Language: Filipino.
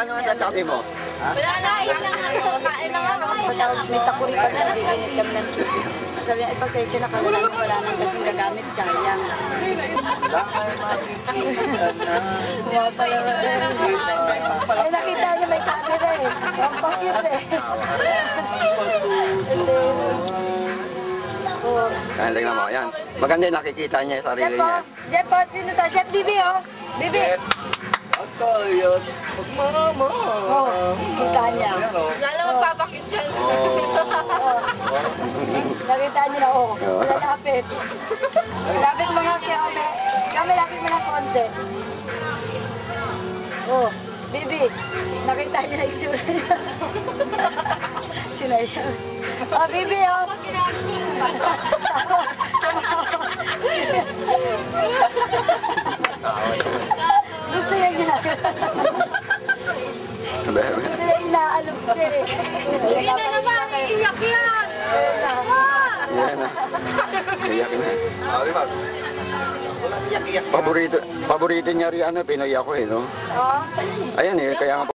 Ano ang sasabi mo? Ha? Wala na, kain na nga. Patawag, may takuri pa na, iinit kami ng chicken. Sabi niya, ipasensya na kami lang, wala nang kasing gagamit, sayang. Wala pala na. Ay, nakita niya may camera eh. Ang pakit eh. Oh. Ayan, tingnan mo. Ayan. Maganda yung nakikita niya yung sarili niya. Jeff, sino to? Chef Bibi, oh. Bibi. Akayos, magmama. Oh, kita niya. Lalo magpapakit dyan. Nakita niyo na, oh. Lalapit. Lalapit mga kaya. Kami lapit mo ng konti. Oh, Bibi. Nakita niyo na itsura niya. Sinaya. Oh, Bibi, oh. Gusto niya ginagawa. Gusto niya inaalok siya eh. Hindi na naman, iiyak yan. Yan na. Iyak na. Paborito niya rin ano, Pinoy ako eh, no? Oh. Ayan eh, kaya nga